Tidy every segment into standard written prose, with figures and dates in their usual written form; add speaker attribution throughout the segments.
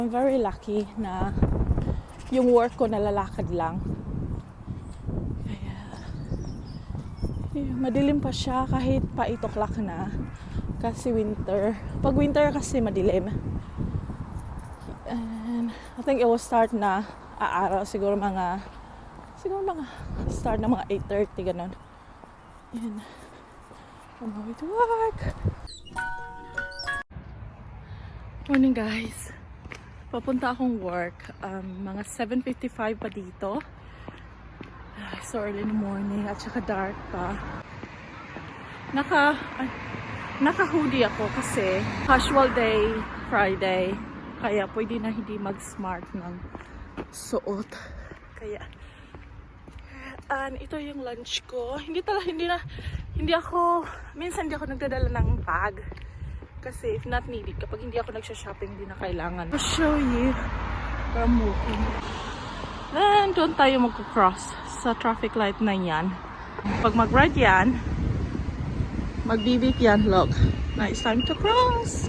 Speaker 1: I'm very lucky na yung work ko nalalakad lang. Kaya, madilim pa siya kahit pa 8 o'clock na. Kasi winter. Pag winter kasi madilim. And I think it will start na aaraw. Siguro mga start na mga 8:30 ganun. Yan. On my way to work. Morning guys. Papunta akong work. Mga 7:55 pa dito. So early in the morning at saka dark pa. Naka-hoodie ako kasi casual day, Friday. Kaya pwede na hindi mag-smart ng suot. Kaya ito yung lunch ko. Minsan hindi ako nagdadala ng bag. Kasi if not needed, kapag hindi ako nagsha-shopping, hindi na kailangan. I'll show you where I'm walking. Then, doon tayo mag-cross sa traffic light na yan. Pag mag-ride yan, mag-beep yan, look. Now it's time to cross.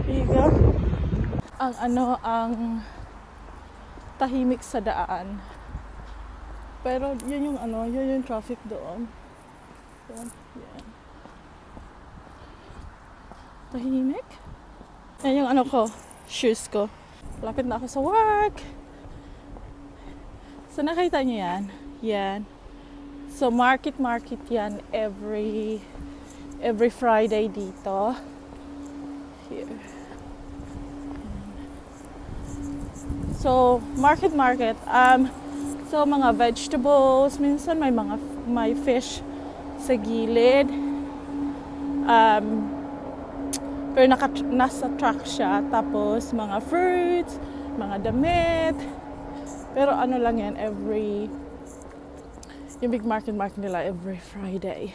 Speaker 1: Here you go. Ang tahimik sa daan. Pero yun yung traffic doon. Yan. Tahimik. Yan yung shoes ko. Lapit na ako sa work. So nakita niyo yan? Yan. So market yan every Friday dito. Here. So market. So mga vegetables, minsan may fish sa gilid. Pero nasa truck siya. Tapos mga fruits, mga damit. Pero lang yan, yung big market nila every Friday.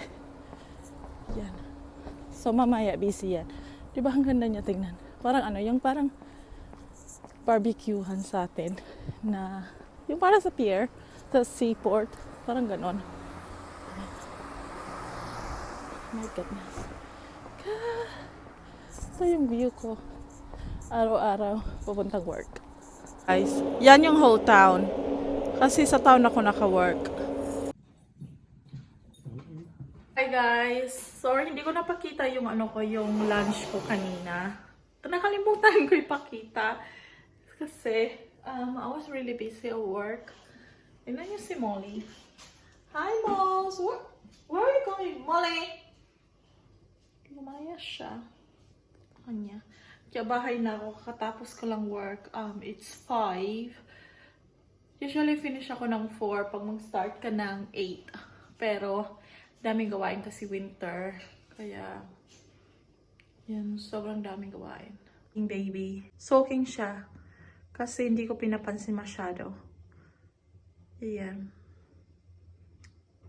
Speaker 1: Yan. So mamaya busy yan. Diba ang ganda niya tingnan? Parang yung parang barbecuehan sa atin na yung para sa pier, sa seaport, parang ganon. My goodness. Ito yung view ko. Araw-araw, pupuntang work. Guys, yan yung whole town. Kasi sa town ako naka-work. Hi guys. Sorry, hindi ko napakita yung yung lunch ko kanina. Nakalimutan ko ipakita. Kasi, I was really busy at work. Tignan niyo si Molly. Hi, Moss! Where are you going, Molly? Lumaya siya. Kanya. Kaya bahay na ako. Katapos ko lang work. It's 5. Usually finish ako ng 4 pag mag-start ka ng 8. Pero daming gawain kasi winter. Kaya yan, sobrang daming gawain. Yung baby. Soaking siya. Kasi hindi ko pinapansin masyado. Yan.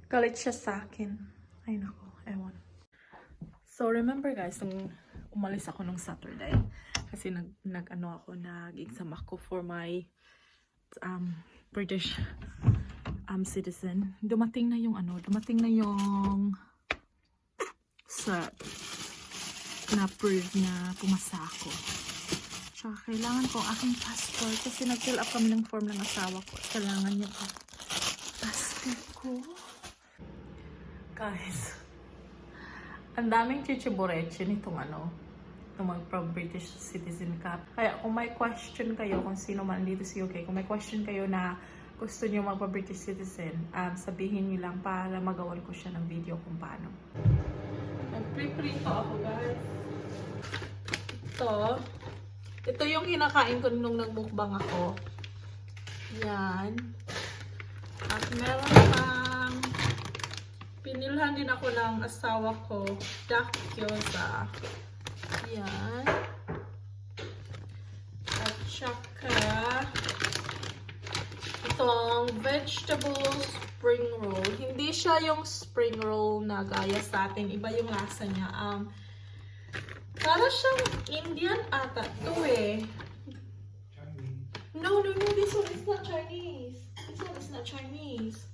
Speaker 1: Galit siya sa akin. Ay nako, ewan. So, remember guys, nung umalis ako nung Saturday, kasi nag-exam ako for my British citizen. Dumating na yung cert na prove na pumasa ako. Tsaka kailangan ko aking passport kasi nag-fill up kami ng form ng asawa ko. Kailangan niya pa passport ko. Guys, ang daming chichiboreche nitong itong mag-British citizen ka. Kaya kung may question kayo, kung sino man dito sa UK, kung may question kayo na gusto niyo magpa-British citizen, sabihin niyo lang para magawan ko siya ng video kung paano. Nag-pre-prito ako guys. Ito yung kinakain ko nung nag-mukbang ako. Yan. At meron pang pinilhan din ako ng asawa ko, duck gyoza. Yan. At saka itong vegetable spring roll. Hindi siya yung spring roll na gaya sa atin. Iba yung lasa niya. Para siyang Indian ata ito eh. No, this one is not Chinese. This one is not Chinese.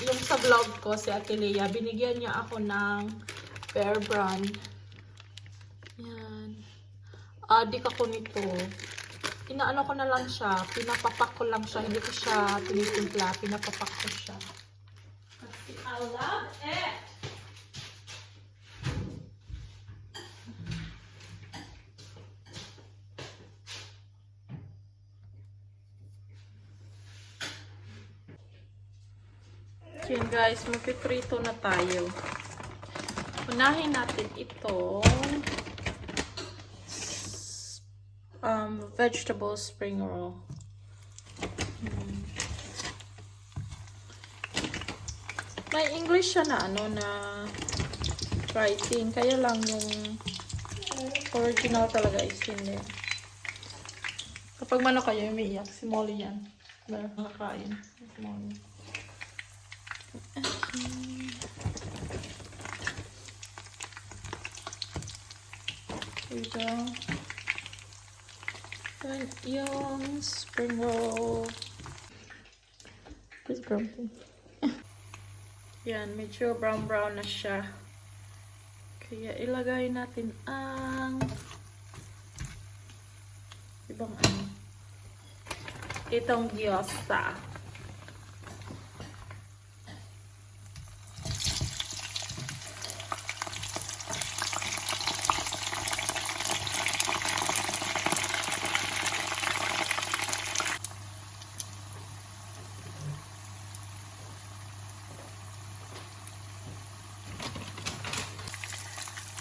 Speaker 1: yung sa vlog ko, si Ate Lea, binigyan niya ako ng Bear Brand. Yan. Adik ako nito. Inaano ko na lang siya. Pinapapak ko lang siya. Hindi ko siya tinitimpla. Pinapapak ko siya. Kasi I love it! Okay guys, magpiprito na tayo. Unahin natin itong vegetable spring roll. May English siya na ano na writing, kaya lang yung original talaga is hindi. Kapag mano kayo umiiyak, si Molly yan. Nakakain. Si Molly. Here we go. And yung spring roll. This grumpy. Yan, medyo brown-brown na siya. Kaya ilagay natin ang ibang ano. Itong gyoza.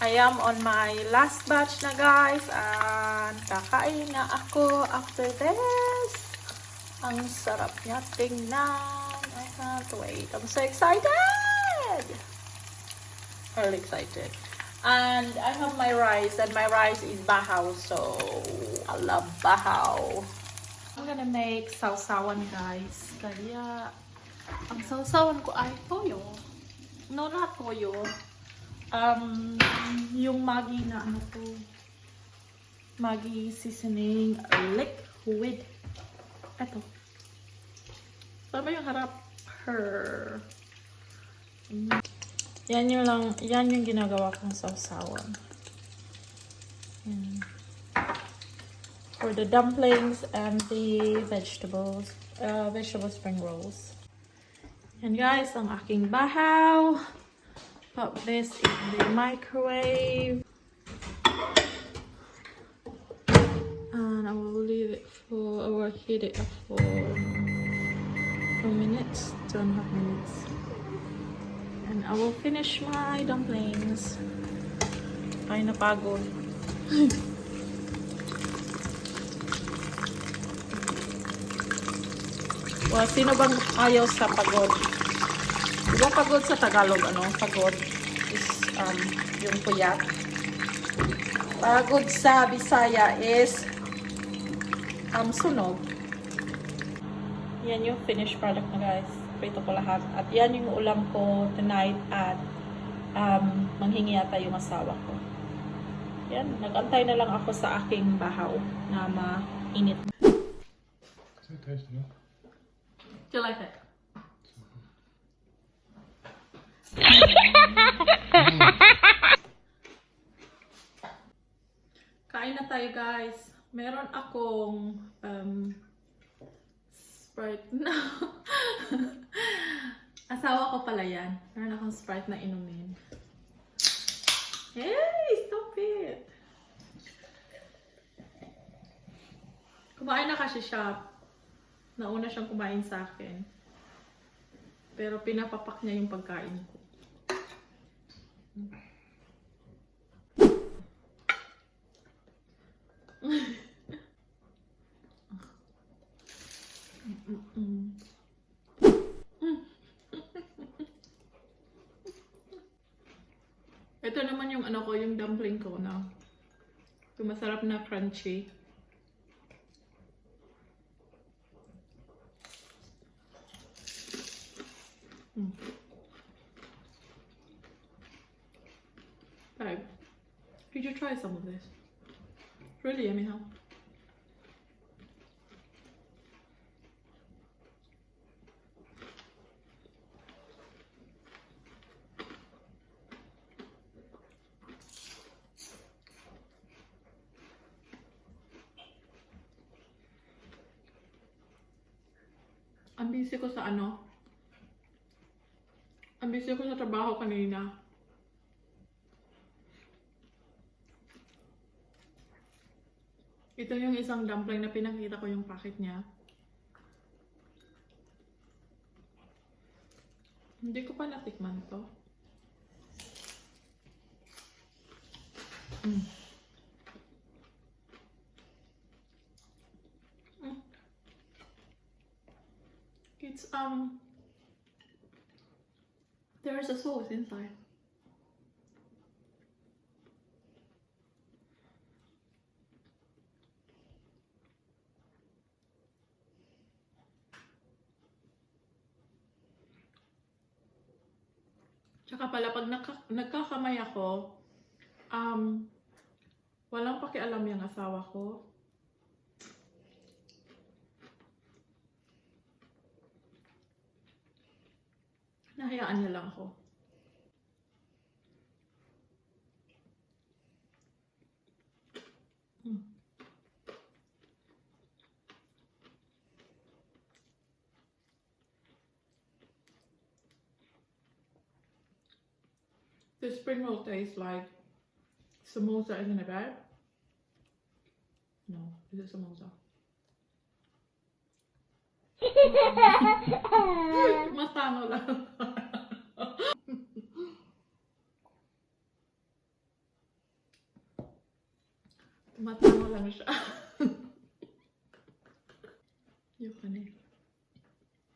Speaker 1: I am on my last batch na guys, and kakain na ako after this. Ang sarap niya tingnan. I can't wait. I'm so excited. Really excited. And I have my rice, and my rice is bahaw, so I love bahaw. I'm gonna make sausawan guys. Kaya ang sausawan ko ay toyo. No, not toyo. Yung Maggi na ano to, Maggi seasoning liquid. Eto. Tama yung harap. Her. Yan yung ginagawa kong sausawan. For the dumplings and the vegetable spring rolls. And guys, ang aking bahaw. Pop this in the microwave, and I will leave it for, I will heat it up for 2 minutes, 2.5 minutes, and I will finish my dumplings. Ay, napagod. Well, sino bang ayaw sa pagod? Diba pagod sa Tagalog, ano? Pagod is yung puyat. Pagod sa Bisaya is sunog. Yan yung finished product na guys. Prito ko lahat. At yan yung ulam ko tonight at manghingi yata yung asawa ko. Yan, nag-antay na lang ako sa aking bahaw na mainit.
Speaker 2: So tasty, no?
Speaker 1: Do you like it? Kain na tayo guys. Meron akong Sprite na. Asawa ko pala yan. Meron akong Sprite na inumin. Hey! Stop it! Kumain na kasi siya. Nauna siyang kumain sa akin. Pero pinapapak niya yung pagkain ko. Ito naman yung ano ko, yung dumpling ko na. Yung masarap na crunchy. Babe, could you try some of this? It's really yummy, huh? Ang busy ko sa ano? Ang busy ko sa trabaho kanina. Ito yung isang dumpling na pinakita ko yung packet niya. Hindi ko pa natikman to. Mm. It's there's a sauce inside. Tsaka pala pag nagkakamay ako, walang pakialam yung asawa ko. Nahayaan niya lang ako. The spring roll tastes like samosa, isn't it bad? No, is it samosa? Matango lang. Matango lang siya. Yung kanil.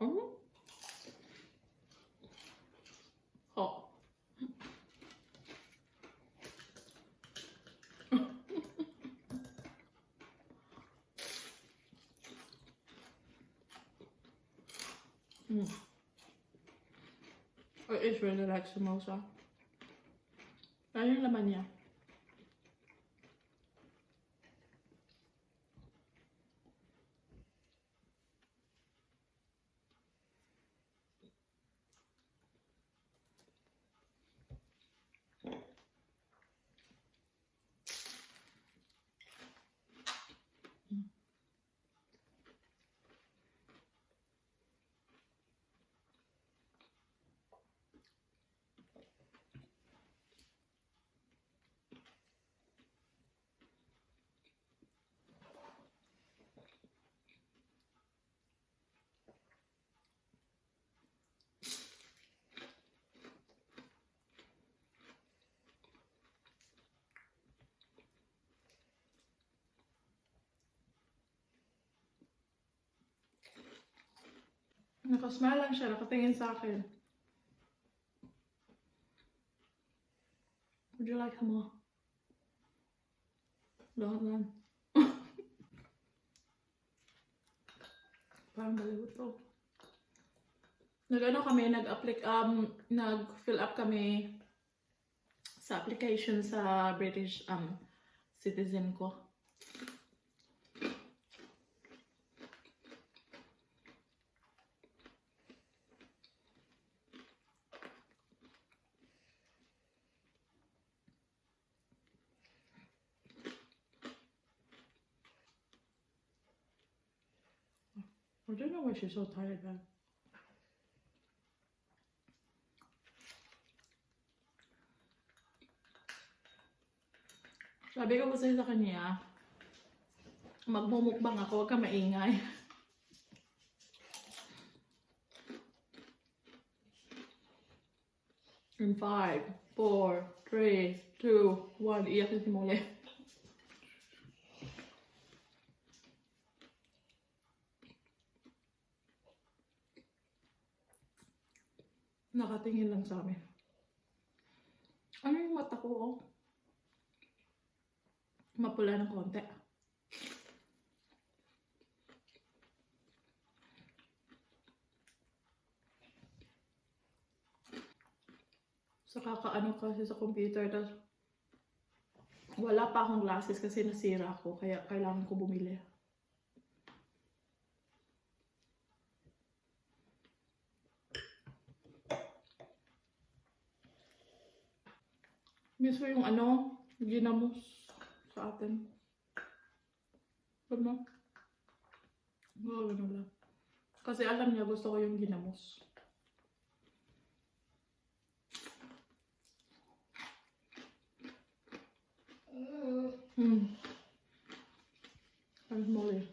Speaker 1: Oh? Hot. It is really like samosa. Ano yung laman niya? Nakasmile lang siya, nakatingin sa akin. Would you like some more? Don't then. Parang baliwot to. Nag-ano kami, nag-fill up kami sa application sa British citizen ko. I don't know why she's so tired then. Sabi ko kasi sa kanya, magmumukbang ako, huwag ka maingay. In 5, 4, 3, 2, 1, iyakin si Mole. Nakatingin lang sa amin. Ano yung mata ko, oh? Mapula ng konti. Sa kakaano kasi sa computer, tas wala pa akong glasses kasi nasira ako, kaya kailangan ko bumili. Miss ko yung ano, ginamos sa atin. Ano? Ano lang. Kasi alam niya gusto ko yung ginamos. Ang muli.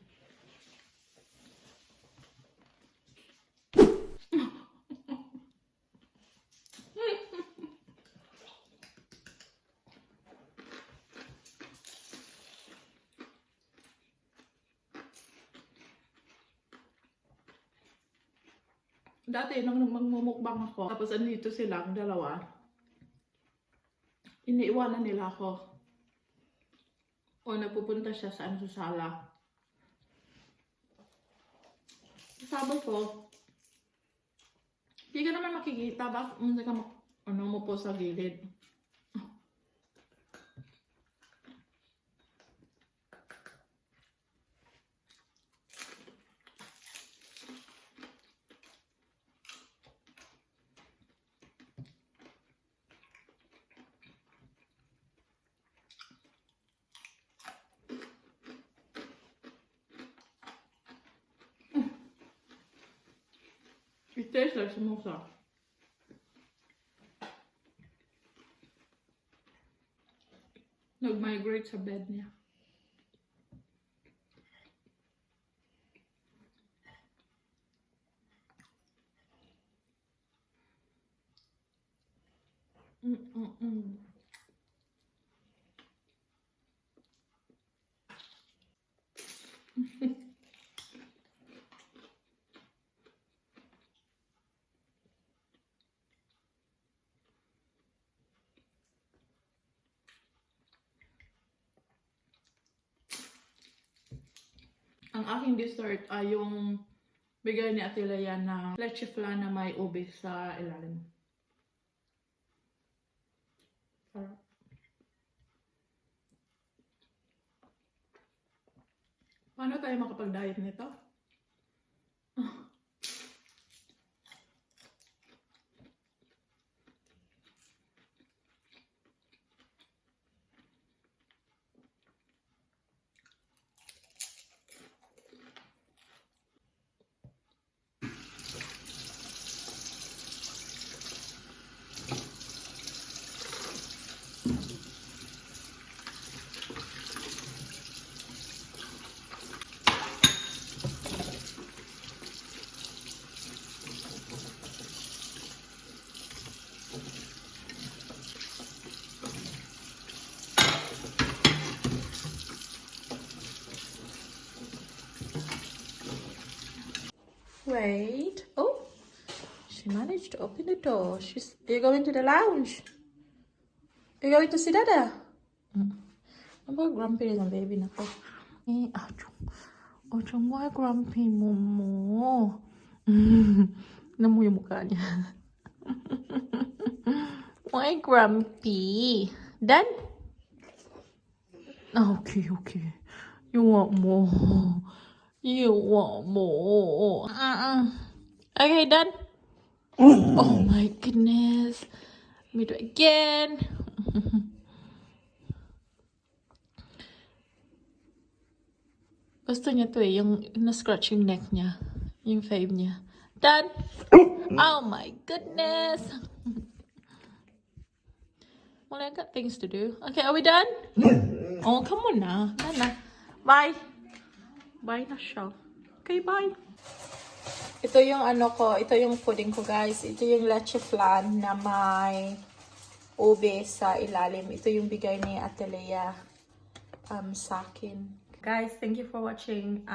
Speaker 1: Dati, nung magmumukbang ako, tapos andito sila, ang dalawa, iniiwanan nila ako. O napupunta siya sa sala. Sabi ko, hindi ka naman makikita, bakit hindi ka mo po sa gilid. It tastes like samosa. Nag-migrate sa bed niya. Ang aking dessert ay yung bigay ni Ate Lea na leche flan na may ube sa ilalim. Sarap. Paano tayo makapag-diet nito? Wait. Oh, she managed to open the door. You're going to the lounge. You're going to see Dada. Ano ba grumpy rin ang baby na ko? Achong, why grumpy mo? Ano mo yung mukha niya? Why grumpy? Done? Okay. You want more? You want more? Okay, done? Oh my goodness. Let me do it again. Gusto niya to eh, yung na-scratch yung neck niya. Yung fave niya. Done? Oh my goodness. Well, I got things to do. Okay, are we done? Oh, come on na. Bye. Bye na siya. Okay, bye. Ito yung ito yung pudding ko, guys. Ito yung leche flan na may ube sa ilalim. Ito yung bigay ni Ate Lea sa akin. Guys, thank you for watching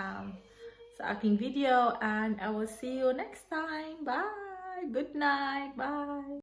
Speaker 1: sa aking video and I will see you next time. Bye! Good night! Bye!